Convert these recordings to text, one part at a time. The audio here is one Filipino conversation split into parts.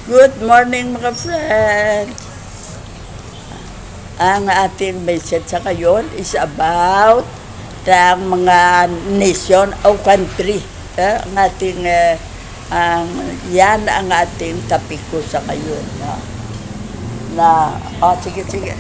Good morning mga friends! Ang ating message sa ngayon is about ang mga nation o country. Ang ating, yan ang ating topic ko sa ngayon. Sige.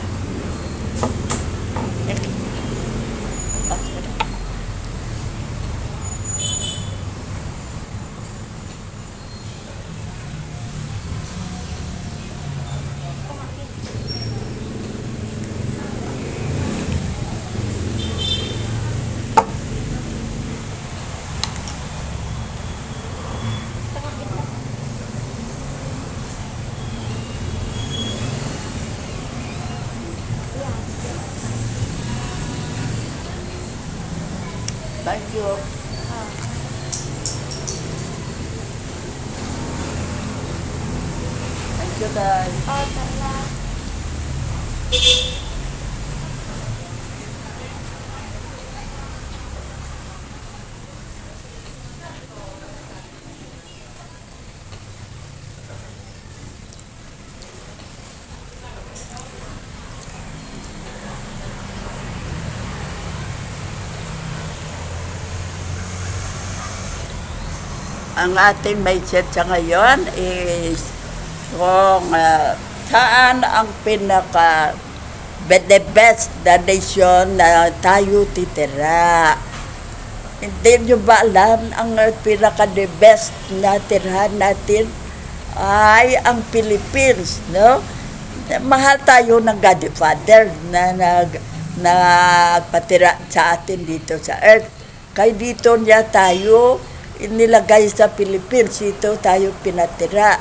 Thank you. Thank you, guys. Ang ating message sa ngayon is kung saan ang pinaka the best na nation na tayo titira. Hindi nyo ba alam ang pinaka the best na tirahan natin ay ang Philippines, no? Mahal tayo ng Godfather na nagpatira sa atin dito sa earth. Kaya dito niya tayo inilagay sa Philippines, ito tayo pinatira.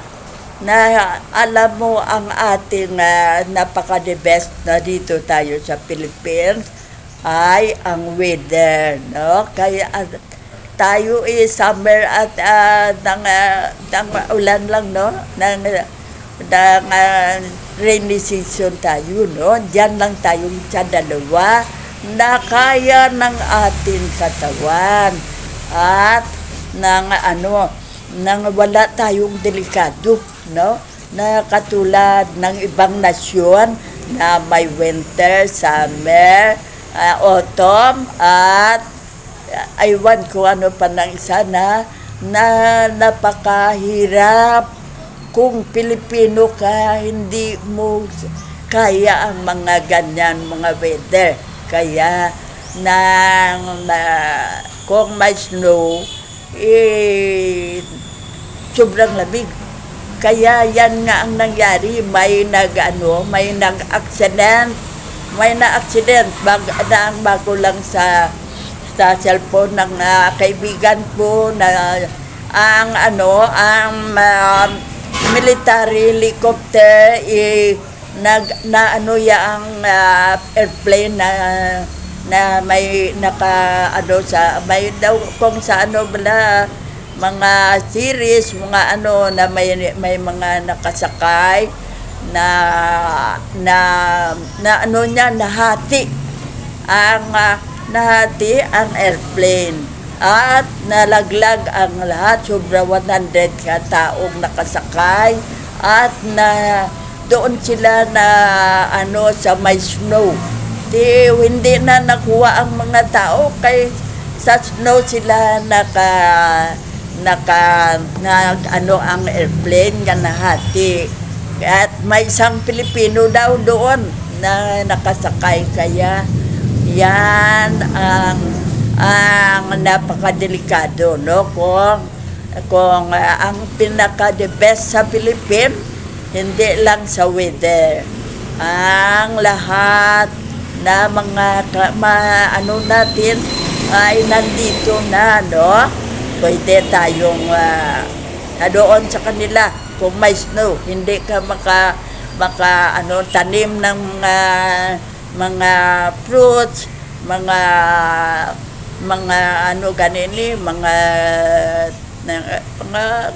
Na alam mo ang ating napaka-the best na dito tayo sa Philippines ay ang weather, no? Kaya tayo summer at ng ulan lang, no? Ng rainy season tayo, no? Diyan lang tayo sa dalawa na kaya ng ating katawan at nang wala tayong delikado, no? Na katulad ng ibang nasyon na may winter, summer, autumn, at aywan ko ano pa ng isa na napakahirap. Kung Pilipino ka, hindi mo kaya ang mga ganyan, mga weather. Kaya kung may snow, sobrang lamig. Kaya yan nga ang nangyari, may nag-accident bago lang sa cellphone ng kaibigan ko na ang military helicopter airplane na may may daw kung sa mga series, mga na may mga nakasakay nahati ang airplane at nalaglag ang lahat, sobra 100 taong nakasakay at doon sila sa may snow. Hindi na nakuha ang mga tao kay sa snow sila ang airplane nga nahati. At may isang Pilipino daw doon na nakasakay, kaya yan ang napakadelikado, no? Kung ang pinaka the best sa Philippines, hindi lang sa weather, ang lahat na mga natin ay nandito na, no? Pwede tayong doon sa kanila. Kung may snow, hindi ka tanim ng mga fruits, mga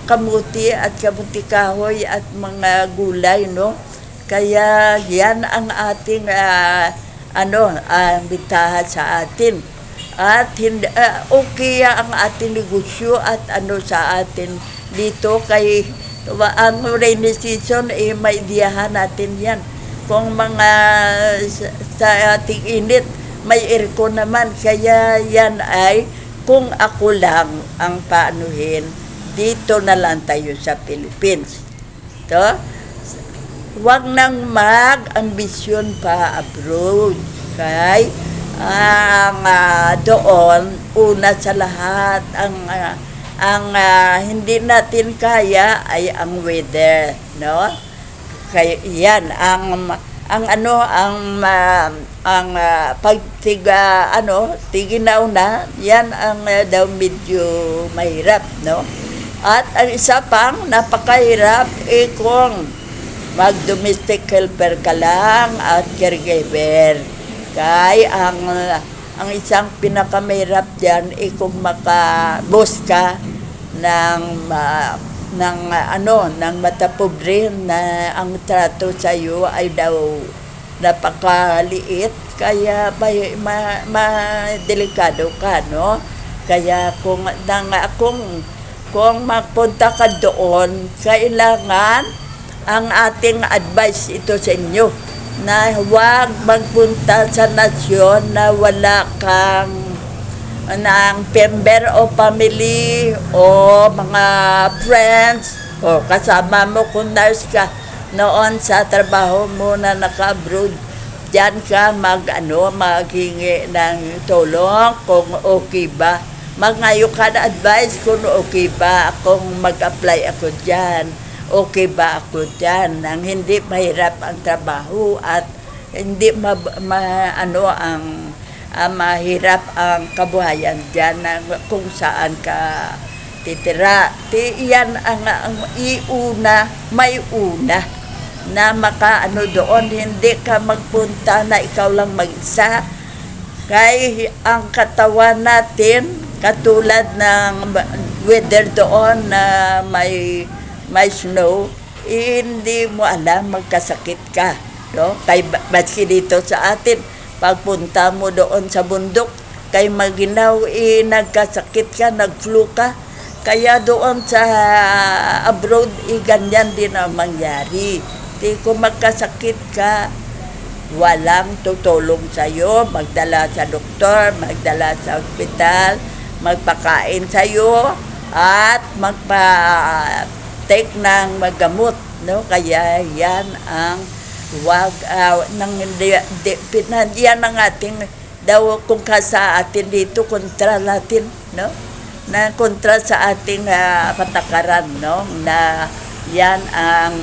kamuti at kamuti kahoy at mga gulay, no? Kaya yan ang ating bitahan sa atin. At okay ang ating negosyo at sa atin dito kay Ang rainy season, may diyahan natin yan. Kung mga sa ating init, may aircon naman. Kaya yan ay, kung ako lang ang paanuhin, dito na lang tayo sa Philippines. To? Huwag nang mag-ambisyon pa abroad. Kay doon, una sa lahat, ang hindi natin kaya ay ang weather, no? Kaya yan tiginaw na yan ang daw medyo mahirap, no? At ang isa pang napakahirap kung mag-domestic helper ka lang at caregiver. Kay ang isang pinakamahirap diyan kung maka-boss ka ng matapobre na ang trato sa iyo ay daw napakaliit, kaya delikado ka, no? Kaya kung magpunta ka doon, kailangan ang ating advice ito sa inyo na huwag magpunta sa nasyon na wala kang ng member o family o mga friends o kasama mo kung nurse ka noon sa trabaho mo na naka-abroad. Diyan ka maghingi ng tulong kung okay ba. Magngayo ka na advice kung okay ba kung mag-apply ako diyan. Okay ba ako dyan, nang hindi mahirap ang trabaho at hindi mahirap ang kabuhayan dyan kung saan ka titira. Yan ang may una na doon, hindi ka magpunta na ikaw lang mag-isa. Kaya ang katawan natin, katulad ng weather doon na may snow, hindi mo alam magkasakit ka, no? Kay baski dito sa atin, pagpunta mo doon sa bundok, kay maginaw nagkasakit ka, nag-flu ka. Kaya doon sa abroad, ganyan din ang mangyari. Kung magkasakit ka, walang tutulong sa'yo, magdala sa doktor, magdala sa ospital, magpakain sa'yo, at take ng magamot, no? Kaya yan ang yan ang ating daw kung sa atin dito kontra natin, no? Na kontra sa ating patakaran, no? Na yan ang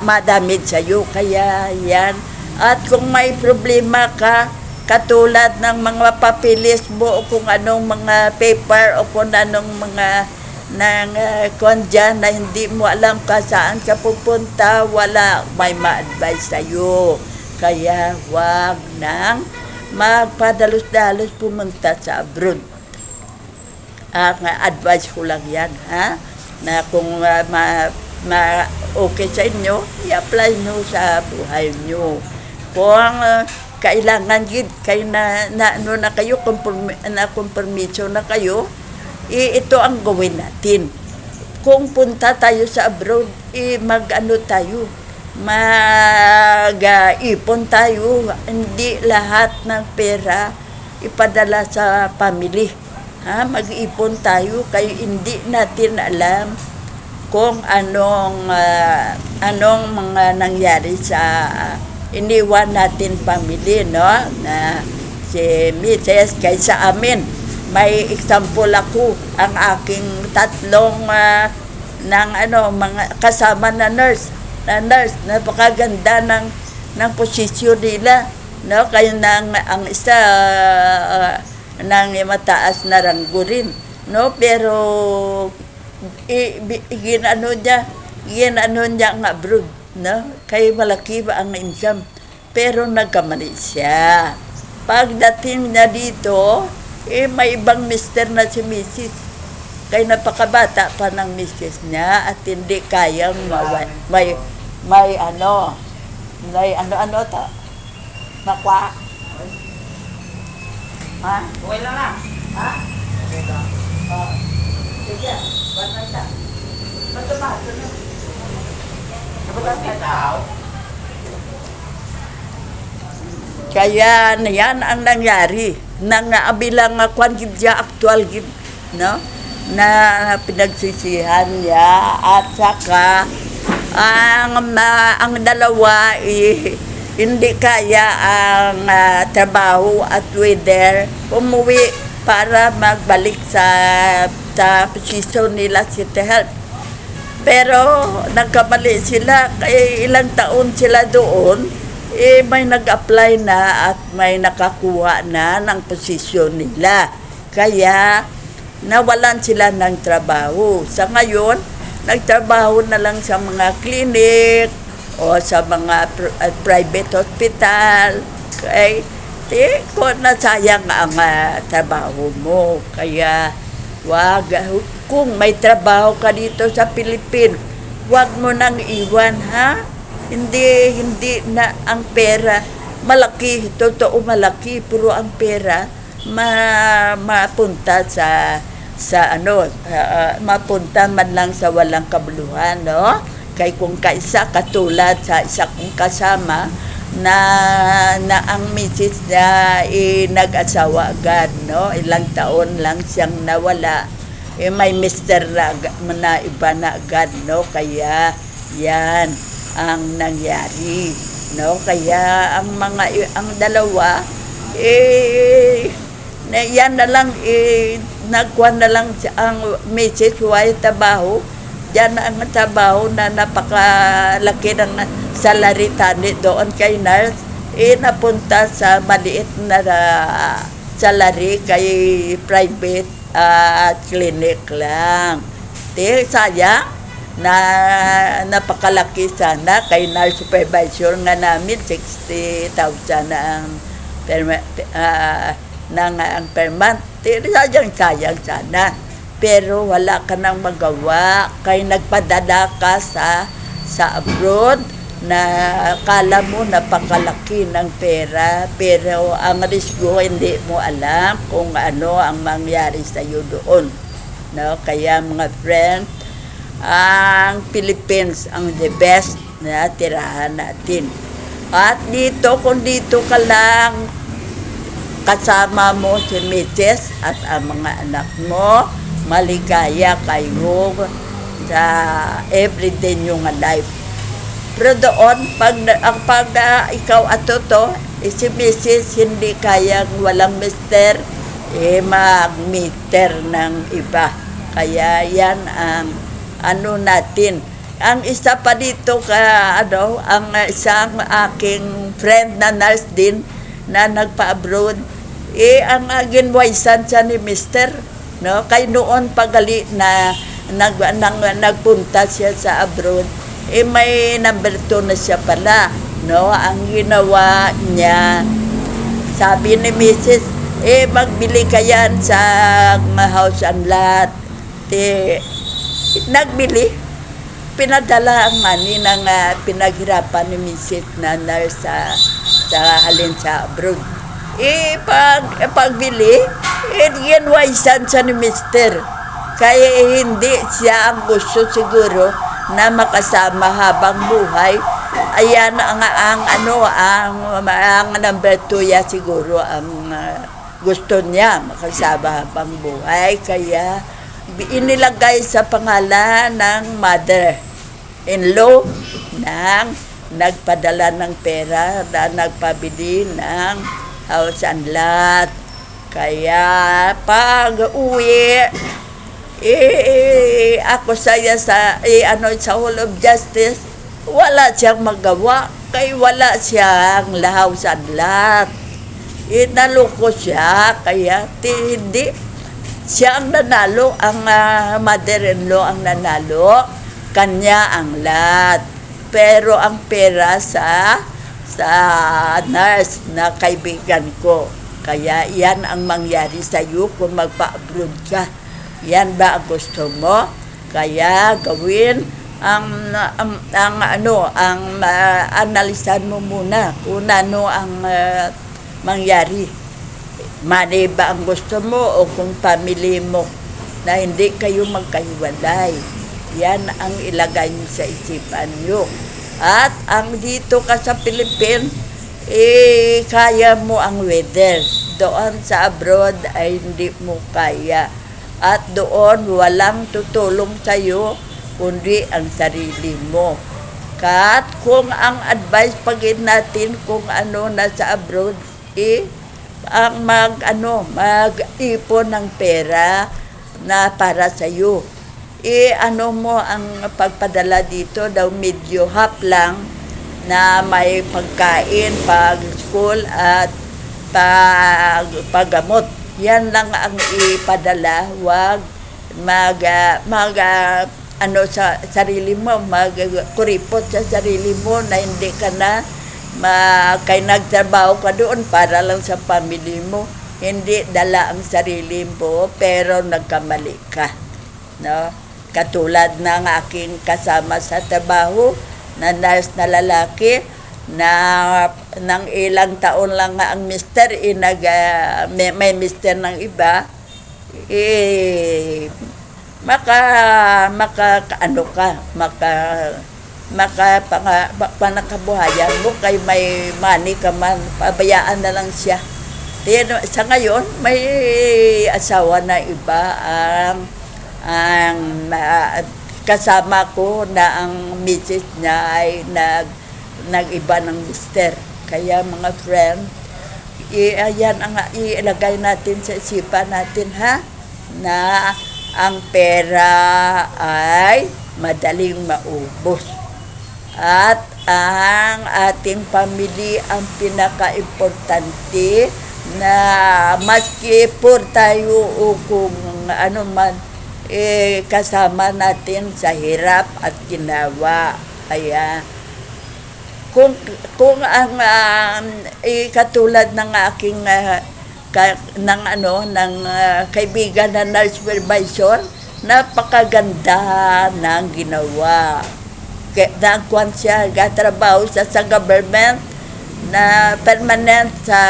madamid sa iyo. Kaya yan. At kung may problema ka, katulad ng mga papilis mo o kung anong mga paper o kung anong mga dyan na hindi mo alam ka saan ka pupunta, may ma-advise sa'yo. Kaya wag nang magpadalos-dalos pumunta sa abroad. Ang advice ko lang yan, ha? Na kung okay sa inyo, i-apply nyo sa buhay nyo. Kung kailangan yun, kayo kompromiso na kayo, ito ang gawin natin. Kung punta tayo sa abroad, mag-ipon tayo. Hindi lahat ng pera ipadala sa family. Mag-ipon tayo, kayo hindi natin alam kung anong mga nangyari sa iniwan natin family, no? Na si Mrs. kaysa amin, may example ako, ang aking tatlong mga kasama na nurse, napakaganda ng posisyon nila, no? Kaya ang isa ng mataas na ranggo rin, no? Pero ginano niya ang abroad, no? Kaya malaki ba ang income, pero nagkamali siya. Pagdating niya dito, may ibang mister na si Mrs. Kaya napakabata pa ng misis niya at hindi kayang Ha? Okay lang lang. Ha? Okay lang. Oh. Sige, basta siya. Basta ba? Kapag tao, Kaya yan ang nangyari nang bilang kwan gid siya aktual gid, no, na pinagsisihan niya at saka ang dalawa hindi kaya ang trabaho at weather umuwi para magbalik sa posisyon nila City Health. Pero nagkamali sila, kaya ilang taon sila doon, may nag-apply na at may nakakuha na ng posisyon nila. Kaya nawalan sila ng trabaho. Sa ngayon, nagtrabaho na lang sa mga clinic o sa mga private hospital. Okay? Kung nasayang ang trabaho mo. Kaya kung may trabaho ka dito sa Philippines, huwag mo nang iwan, ha? Hindi na ang pera malaki, totoo malaki, puro ang pera mapunta mapunta man lang sa walang kabuluhan, no? Kay kung kaisa katulad sa isa kong kasama na ang misis niya nag-asawa agad, no? Ilang taon lang siyang nawala. May mister na iba na agad, no? Kaya yan ang nangyari, no? Kaya ang dalawa yan na lang nagkuhan na lang ang misis why trabaho. Diyan ang trabaho na napakalaki ng salary tani doon kay nurse, napunta sa maliit na salary kay private clinic lang. Sayang na napakalaki sana kay nurse supervisor nga namin 60,000 na ang per month. Sayang sana. Pero wala ka nang magawa kay nagpadala ka sa abroad na kala mo napakalaki ng pera, pero ang risgo hindi mo alam kung ano ang mangyari sa iyo doon, no? Kaya mga friend, ang Philippines ang the best na tirahan natin. At kung dito ka lang kasama mo si Mrs. at ang mga anak mo, maligaya kayo sa everyday nyong life. Pero doon, pag ikaw at toto, si Mrs. hindi kayang walang mister, mag-meter ng iba. Kaya yan ang natin. Ang isa pa dito ang isang aking friend na nurse din na nagpa-abroad, ang ginwaysan siya ni mister, no? Kay noon pagali na nagpunta siya sa abroad, may number 2 na siya pala, no? Ang ginawa niya, sabi ni Mrs., magbili ka yan sa house and lot. Nagbili, pinadala ang money ng pinaghirapan ni Mrs. na nurse sa halin sa abroad. Pagbili, ginwaysan siya ni mister. Kaya hindi siya ang gusto siguro na makasama habang buhay. Ayan ang number 2 ya siguro ang gusto niya makasama habang buhay. Kaya inilagay sa pangalan ng mother-in-law ng nagpadala ng pera na nagpabili ng house and lot. Kaya pag uwi, ako saya sa Hall of Justice, wala siyang magawa kay wala siyang house and lot. Naloko siya, kaya hindi siya ang nanalo, ang mother-in-law ang nanalo, kanya ang lot. Pero ang pera sa nurse na kaibigan ko. Kaya yan ang mangyari sa iyo kung magpa-abroad ka. Yan ba ang gusto mo? Kaya gawin analisan mo muna kung ano ang mangyari. money ba ang gusto mo o kung family mo na hindi kayo magkahiwalay. Yan ang ilagay niyo sa isipan niyo. At ang dito ka sa Philippines, kaya mo ang weather. Doon sa abroad ay hindi mo kaya. At doon walang tutulong sa'yo kundi ang sarili mo. Kat kung ang advice pagin natin kung ano nasa abroad, ang mag-ipon ng pera na para sa iyo. Mo ang pagpadala dito daw medyo half lang na may pagkain, pag school at paggamot. Yan lang ang ipadala, wag sa sarili mo, magkuripot sa sarili mo na hindi ka na kay nagtrabaho ka doon para lang sa family mo. Hindi dala ang sarili mo, pero nagkamali ka. No? Katulad ng aking kasama sa trabaho, na nurse na lalaki, na ng ilang taon lang nga ang mister, may mister ng iba, panakabuhayan mo kay may money ka man, pabayaan na lang siya. Sa ngayon may asawa na iba ang kasama ko na ang misis niya ay nag-iba ng mister. Kaya mga friend, ayan ang ilagay natin sa isipan natin, ha, na ang pera ay madaling maubos. At ang ating family ang pinaka-importante, na maski po tayo o kung ano man, kasama natin sa hirap at ginawa. Kaya kung ang katulad ng aking ng kaibigan na nurse supervisor, napakaganda ng ginawa. Nagkuhan siya, gatrabaho sa government na permanent sa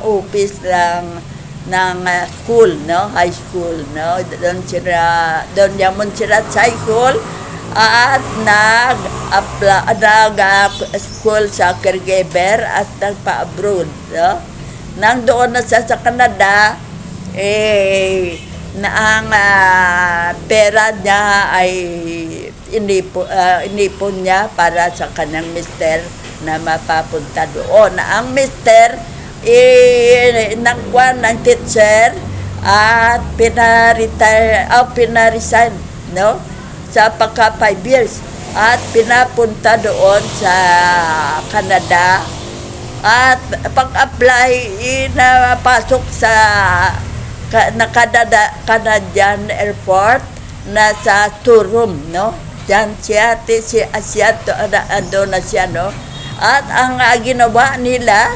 office lang ng school, no, high school, no. Doon yamon sila sa high school at nag-school sa caregiver at nagpa-abroad, no. Nang doon na siya sa Canada, na ang pera niya ay inipon niya para sa kanyang mister na mapapunta doon. Ang mister nagkuhan ng teacher at pinaresign, no, sa pagka 5 years at pinapunta doon sa Canada. At pag-apply, napasok sa Canadian airport na sa Turum, no? Diyan siya, doon na siya, no? At ang ginawa nila,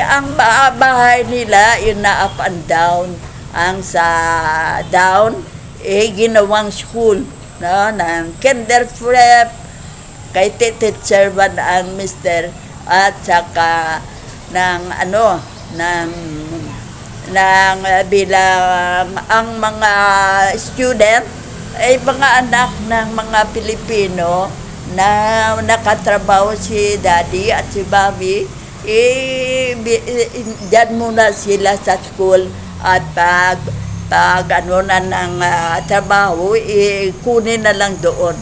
ang bahay nila, na up and down. Ang sa down, ginawang school, no? Ng kinder prep, kay teacher ba ang mister, at saka ng bilang ang mga student ay mga anak ng mga Pilipino na nakatrabaho si daddy at si mommy, dyan muna sila sa school at pag ng trabaho, kunin na lang doon.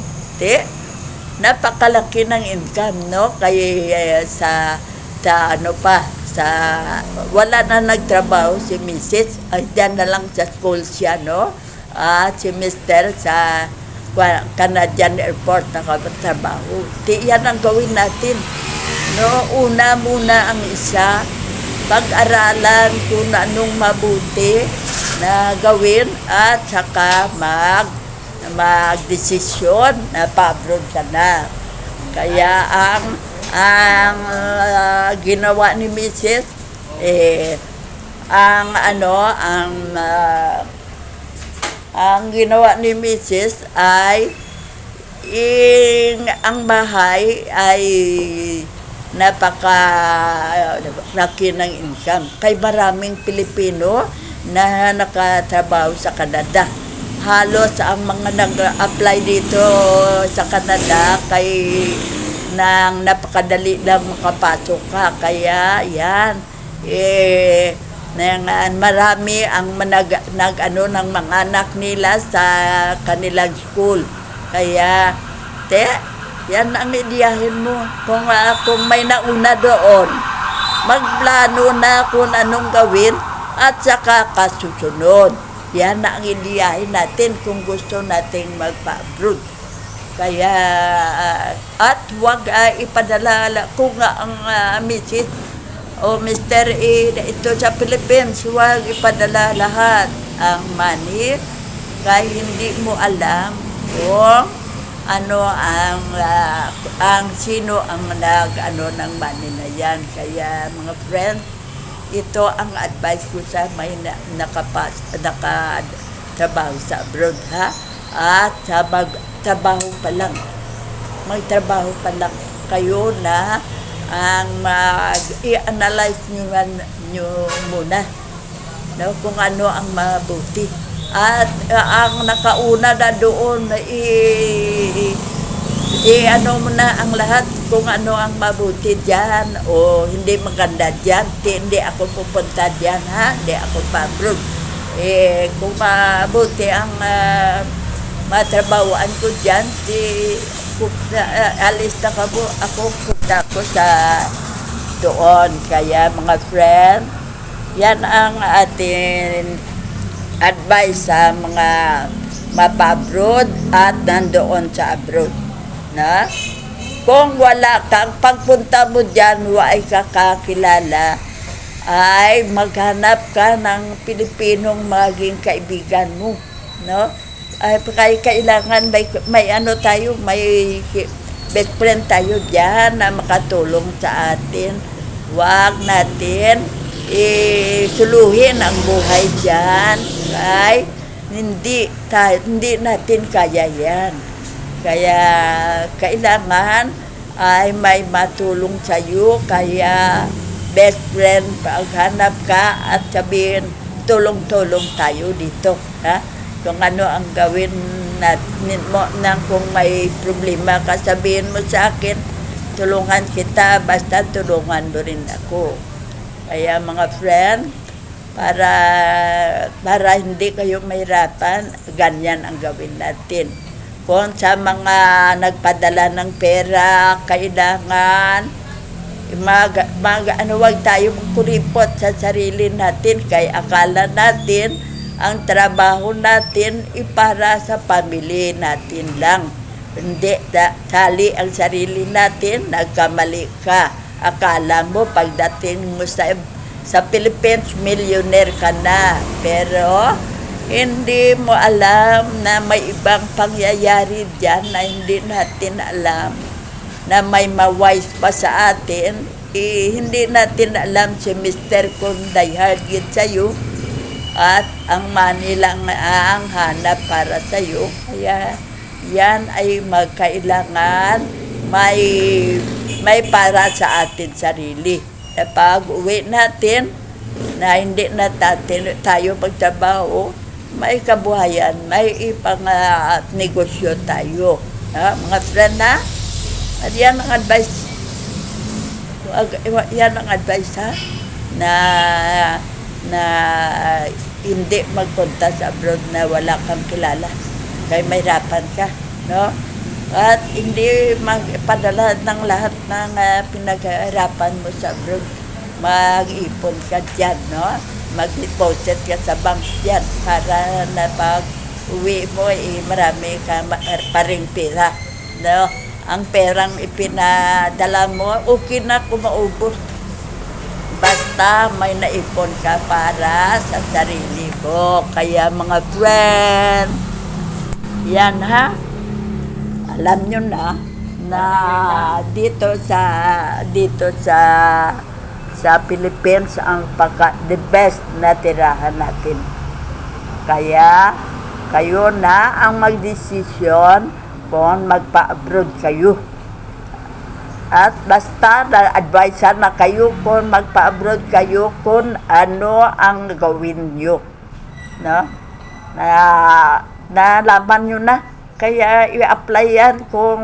Napakalaki ng income, no? Kaya sa wala na nagtrabaho si Mrs. Ay dyan na lang sa school siya, no? At si Mr. sa Canadian Airport nakatrabaho. Yan ang gawin natin, no? Una muna ang isa, pag-aralan kung anong mabuti na gawin at saka magdesisyon na pa-abroad ka na. Kaya ang ginawa ni Mrs. Ang ginawa ni Mrs. ay ang bahay ay napaka laki ng income. Kay maraming Pilipino na nakatrabaho sa Canada. Halos ang mga nag-apply dito sa Canada kay nang napakadali lang makapasok ka. Kaya yan, marami ang ng mga anak nila sa kanilang school. Kaya, yan ang ideyahin mo. Kung may nauna doon, magplano na kung anong gawin at saka kasusunod. Yan na ang ideyahin natin kung gusto nating magpa-abroad. Kaya, at huwag ipadala kung ang misis o Mr. Ito sa Philippines, huwag ipadala lahat ang money kaya hindi mo alam kung ano ang sino ang ng money na yan. Kaya mga friends, ito ang advice ko sa may nakatrabaho sa abroad, ha? At sa magtrabaho pa lang kayo na ang i-analyze nyo muna, no, kung ano ang mabuti. At ang nakauna na doon, ano mo na ang lahat kung ano ang mabuti dyan o hindi maganda dyan. Hindi ako pupunta dyan, ha? Hindi ako pa-abroad. Kung mabuti ang matrabahoan ko dyan, alis na ako punta ko sa doon. Kaya mga friend, yan ang ating advice sa mga mapa-abroad at nandoon sa abroad. Na? Kung wala kang pagpunta mo dyan, ay kakakilala, ay maghanap ka ng Pilipinong maging kaibigan mo. No? Ay kailangan may ano tayo, may best friend tayo diyan na makatulong sa atin. Huwag natin suluhin ang buhay diyan. Ay hindi natin kaya yan. Kaya kailangan ay may matulong sa iyo. Kaya best friend, paghanap ka at sabihin, tulong-tulong tayo dito, ha? Kung ano ang gawin natin mo kung may problema ka, sabihin mo sa akin, tulungan kita, basta tulungan mo rin ako. Kaya mga friend, para hindi kayo mahirapan, ganyan ang gawin natin. Kung sa mga nagpadala ng pera, kailangan wag tayo magkuripot sa sarili natin, kaya akala natin ang trabaho natin para sa pamilya natin lang. Hindi, sali ang sarili natin, nagkamali ka. Akala mo pagdating mo sa Philippines, millionaire ka na. Pero hindi mo alam na may ibang pangyayari dyan na hindi natin alam, na may mawise pa sa atin. Hindi natin alam si Mr. kung diehard yun sa'yo at ang money lang ang hanap para sa'yo. Kaya yan ay magkailangan may para sa atin sarili. Pag uwi natin na hindi na tayo magtrabaho, may kabuhayan, may ipang negosyo tayo. Mga friend, na at yan ang advice. Yan ang advice, ha? Na hindi magpunta sa abroad na wala kang kilala. Kaya mahirapan ka, no? At hindi magpadala ng lahat ng pinaghirapan mo sa abroad. Mag-ipon ka dyan, no? Mag-deposit ka sa bank dyan para na pag uwi mo, marami ka pa ring pera, no? Ang perang ipinadala mo, okay na kung maubos. Basta may naipon ka para sa sarili mo. Kaya mga friend, yan, ha? Alam nyo na dito sa Philippines ang the best na tirahan natin. Kaya kayo na ang magdesisyon kung magpa-abroad kayo. At basta na-advise na kayo kung magpa-abroad kayo kung ano ang gawin nyo. No? Nalaman nyo na. Kaya i-apply yan kung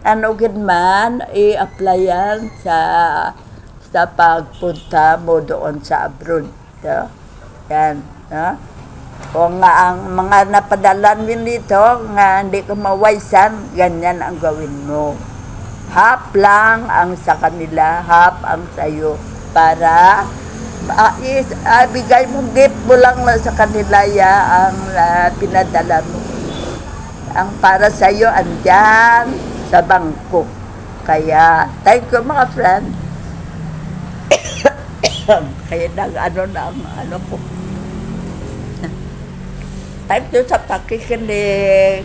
ano man, i-apply yan sa pagpunta mo doon sa abroad. No? Yan. No? Kung nga ang mga napadalan mo dito, nga hindi ko mawaisan, ganyan ang gawin mo. Half lang ang sa kanila, half ang sa'yo. Para bigay mo, gift mo lang sa kanila ang pinadala mo. Ang para sa'yo, andyan sa bangko. Kaya, thank you mga friend. Kaya ano po. Thank you sa pakikinig.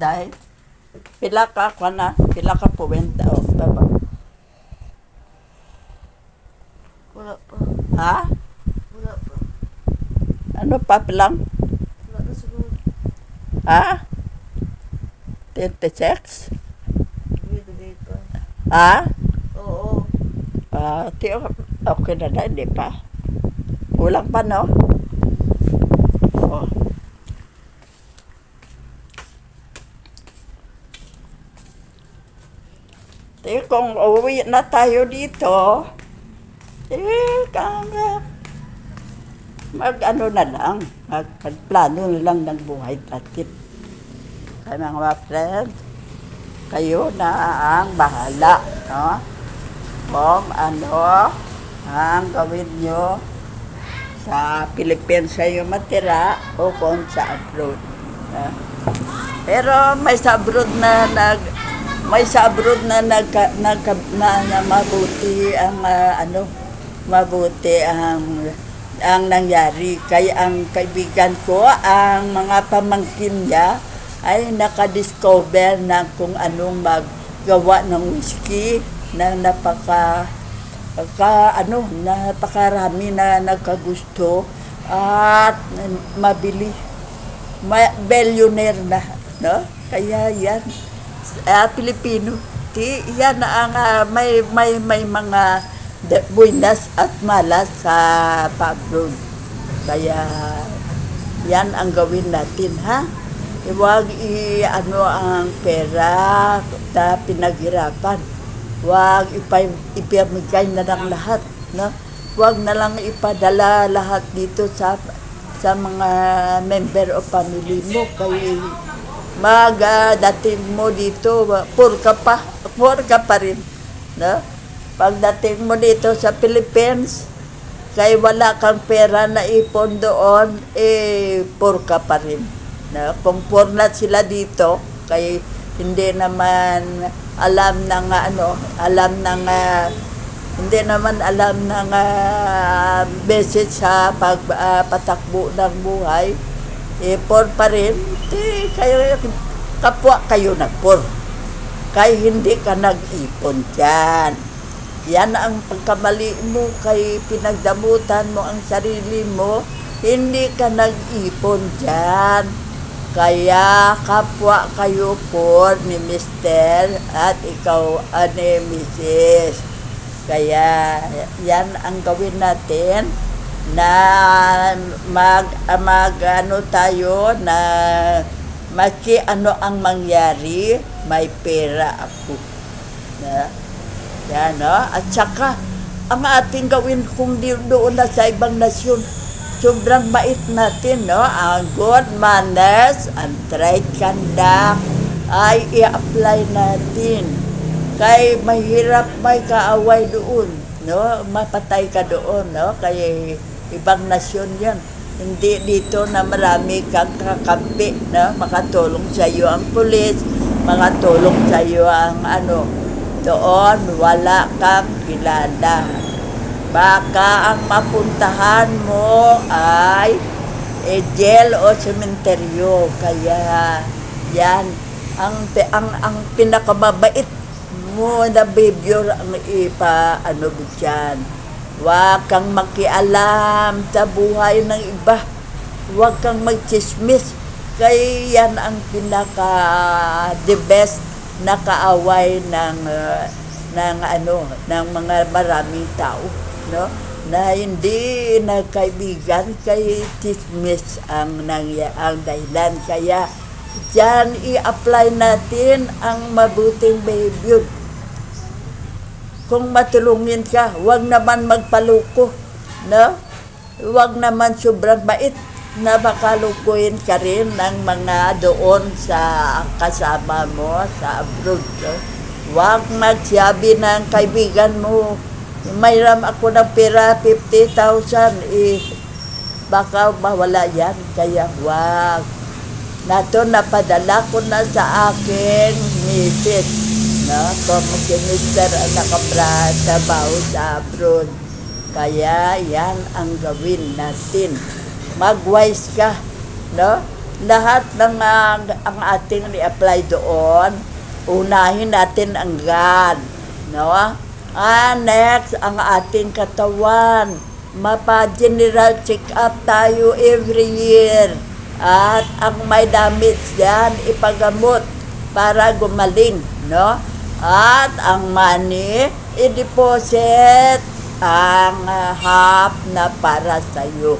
Dahil, pila ka puwenta o baba. Wala pa. Ha? Wala pa. Ano pa pilang? Wala na siguro. Ha? 26? Bigay pa. Ha? Oo. Okay na, hindi pa. Kulang pa, no? Oh. Kung uwi na tayo dito, mag-ano na lang, magplano na lang ng buhay natin. Kaya mga friends, kayo na ang bahala, no? Kung ano ang gawin nyo sa Pilipinas kayo matira o kung sa abroad. Pero may sa abroad na mabuti ang mabuti ang nangyari. Kaya ang kaibigan ko, ang mga pamangkin niya ay nakadiscover na kung anong maggawa ng whiskey na napakarami na nagkagusto at mabili. Billionaire na, no? Kaya yan. Pilipino. Yan ang may mga buinas at malas sa abroad. Kaya yan ang gawin natin, ha? Huwag ang pera na pinaghirapan. Huwag ipamigay na lang lahat, no? Huwag na lang ipadala lahat dito sa mga member o family mo. Kaya dating mo dito, poor ka pa rin, no? Pagdating mo dito sa Philippines, kay wala kang pera na ipon doon, poor ka pa rin, no? Kung poor na sila dito, kay hindi naman alam ng beses sa pagpatakbo ng buhay, poor pa rin, kayo, kapwa kayo nagpoor. Kaya hindi ka nag-ipon dyan. Yan ang pagkamali mo, kay pinagdamutan mo ang sarili mo, hindi ka nag-ipon dyan. Kaya kapwa kayo poor ni Mr. at ikaw ni Mrs. Kaya yan ang gawin natin, na tayo na ano ang mangyari, may pera ako. Yan, no? At saka ang ating gawin kung doon na sa ibang nasyon, sobrang bait natin, no? Ang good manners and trade conduct ay i-apply natin. Kay mahirap may kaaway doon, no? Mapatay ka doon, no? Kaya ibang nasyon yan. Hindi dito na marami kang kakampi, no? Makatulong sa iyo ang pulis, makatulong sa iyo ang doon wala kang kilala. Baka ang mapuntahan mo ay jail o sementeryo. Kaya yan ang pinakamabait mo na behavior ang ano mo dyan. Huwag kang makialam sa buhay ng iba. Huwag kang magchismis. Kaya yan ang the best na kaaway ng mga maraming tao, no? Na hindi nagkaibigan kay chismis ang dahilan. Kaya diyan i-apply natin ang mabuting behavior. Kung matulungin ka, huwag naman magpaluko, no? Huwag naman sobrang bait na makalukuin ka rin ng mga doon sa kasama mo sa abroad, no? Huwag magsabi ng kaibigan mo, mayroon ako ng pera 50,000, baka mawala yan. Kaya huwag. Nato napadala ko na sa aking misis, no? Kung minister ang nakatrabaho sa abroad. Kaya yan ang gawin natin. Mag-wise ka, no? Lahat ng ang ating i-apply doon, unahin natin ang God, no? Next, ang ating katawan. Mapa-general check-up tayo every year. At ang may damage yan, ipagamot para gumaling, no? At ang money, i-deposit ang half na para sa'yo.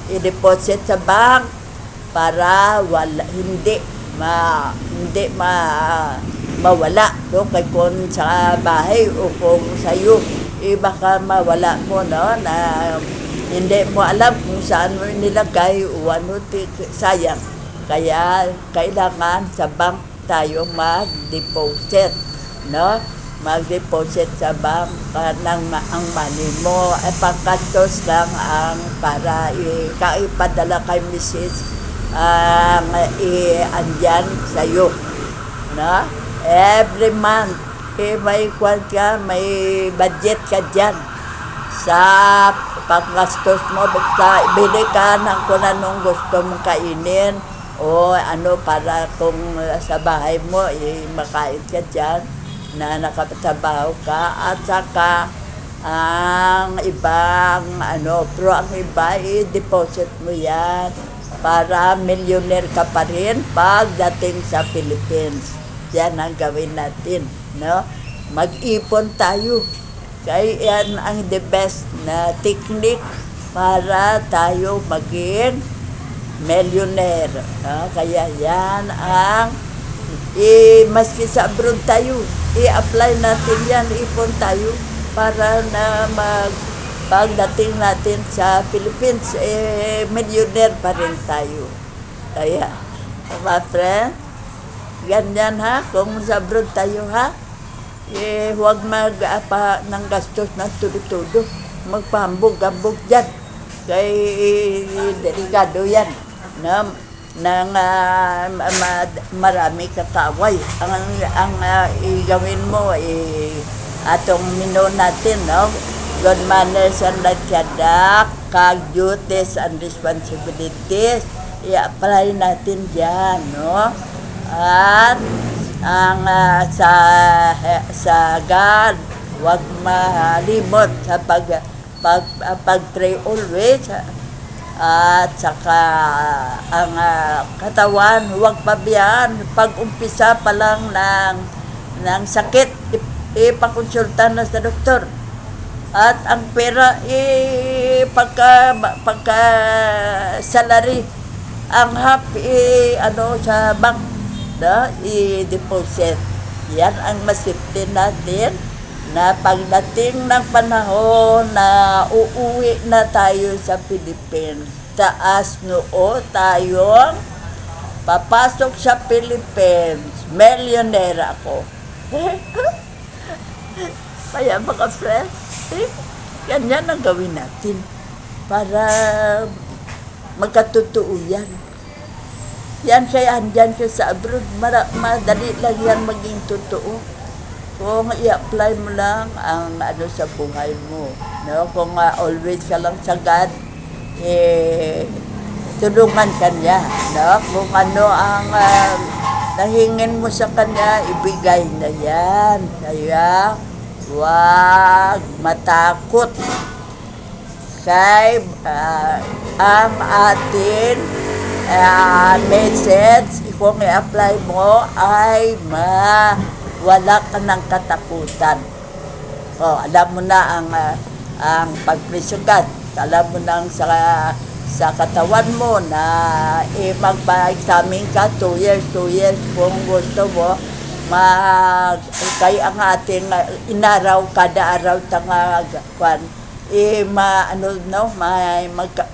I-deposit sa bank para hindi mawala, no? Kay kung sa bahay o kung sa'yo, baka mawala mo, no? Na hindi mo alam kung saan mo nilagay o ano, sayang. Kaya kailangan sa bank tayo mag-deposit, no? Mag-deposit sa bank ng ang money mo. Pangkastos lang ang para ipadala kay Mrs. Andyan sa'yo, no? Every month, may budget ka dyan sa panggastos mo. Bili ka ng kung anong gusto mong kainin o ano para kung sa bahay mo, makain ka dyan na nakatrabaho ka. At saka ang ibang pero ang iba, i-deposit mo yan para millionaire ka pa rin pagdating sa Philippines. Yan ang gawin natin, no? Mag-ipon tayo. Kaya yan ang the best na technique para tayo maging millionaire, no? Kaya yan ang maski sa abroad tayo, i-apply natin yan, ipon tayo para na pagdating natin sa Philippines, millionaire pa rin tayo. Kaya, my friend, ganyan ha, kung sa abroad tayo ha, huwag mag-apa ng gastos ng tudo-tudo. Magpahambog-hambog dyan. Kay delikado yan. Marami kakaway. Ang igawin mo, atong mino natin, no? Good manners and conduct, duties and responsibilities. I-apply natin dyan, no? At ang sa God, huwag malimot sa pag-pray always. At saka ang katawan, huwag pabayaan. Pag-umpisa pa lang ng sakit, ipakonsulta na sa doktor. At ang pera, pagka salary, ang half, sa bank, na i-deposit. Yan ang masipin natin na pagdating ng panahon na uuwi na tayo sa Philippines, taas noo tayong papasok sa Philippines, millionaire ako. Kaya mga friends, ganyan ang gawin natin para magkatotoo yan. Yan kaya andyan ka sa abroad, madali lang yan maging totoo. Kung i-apply mo lang ang sa buhay mo. No? Kung always ka lang sa God, tulungan kanya, no? Kung ano ang nahingin mo sa kanya, ibigay na yan. Kaya, huwag matakot. Kay ang atin message, kung i-apply mo, ay wala ka ng katakutan. Alam mo na ang pagprisugat. Alam mo na sa katawan mo na magpa-examine ka 2 years kung gusto mo kaya ang ating inaraw kada araw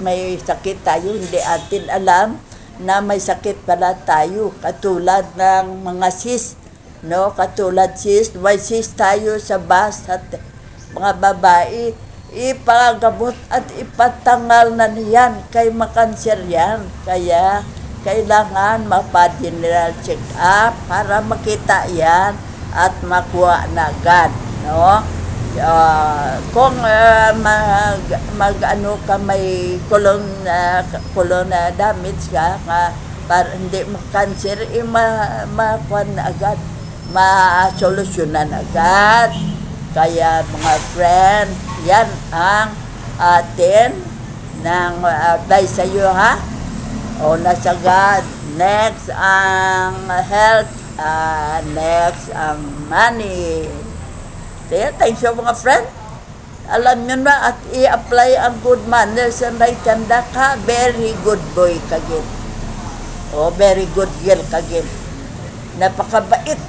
may sakit tayo, hindi atin alam na may sakit pala tayo, katulad ng mga cyst, no? Katulad cyst, may cyst tayo sa bust at mga babae, ipagabot at ipatangal na niyan kay makanser yan. Kaya kailangan mapa-general check up para makita yan at makuha na agad, no? Kung may colon damage ka, para hindi mo cancer, makuha na agad, masolusyonan agad. Kaya mga friend, yan ang atin ng advice sa iyo, ha? O nasagad, next ang health, next ang money. Kaya thanks you mga friend. Alam nyo na at i-apply ang good manners and right tanda ka, very good boy kagin. O very good girl kagin. Napakabait.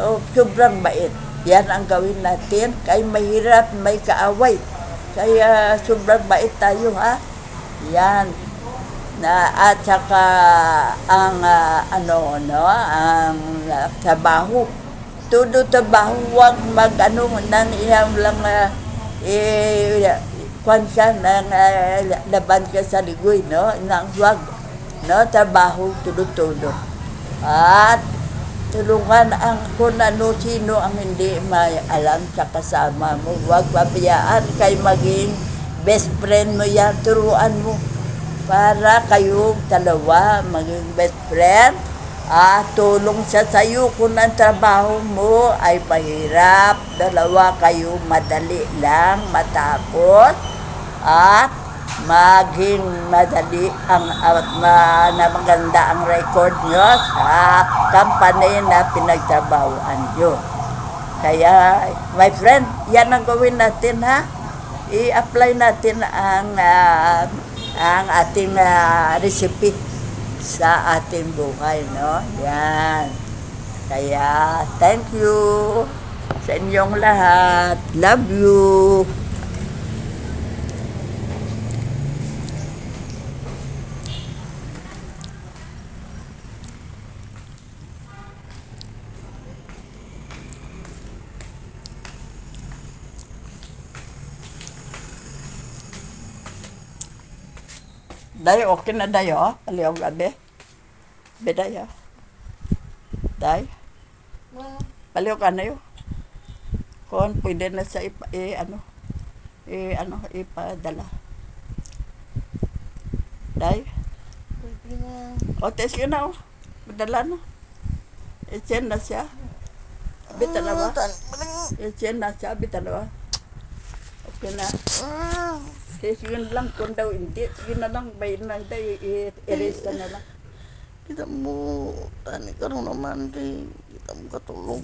O sobrang bait. Yan ang gawin natin. Kay mahirap, may kaaway. Kaya sobrang bait tayo, ha? Yan. At saka ang ang trabaho. Todo trabaho, huwag nang iyang lang kwan siya, nang laban ka sa ligoy, no? Nang huwag, no? Trabaho, todo. At tulungan ang kung ano, sino ang hindi may alam sa kasama mo. Huwag pabayaan kay maging best friend mo yan, turuan mo. Para kayong dalawa maging best friend. Tulong siya sa'yo kung ang trabaho mo ay mahirap. Dalawa kayo madali lang matapos at maging madali na maganda ang record nyo sa company na pinagtrabahoan nyo. Kaya, my friend, yan ang gawin natin, ha? I-apply natin ang ating recipe sa ating buhay, no? Yan. Kaya, thank you sa inyong lahat. Love you. Day, okay na dayo, palihog gabi. Bedayo. Day, palihog ka na yun. Kung pwede na sa ipadala. Day. Pwede na. O, test yun na, padala na. I-send na siya. Bita na ba? I-send na siya, bita na ba? Okay na. Kasi yun lang, kung daw hindi, yun na lang, bayin lang tayo, i-erase na lang. Kita mo, tani ka rin naman, kita mo katulong.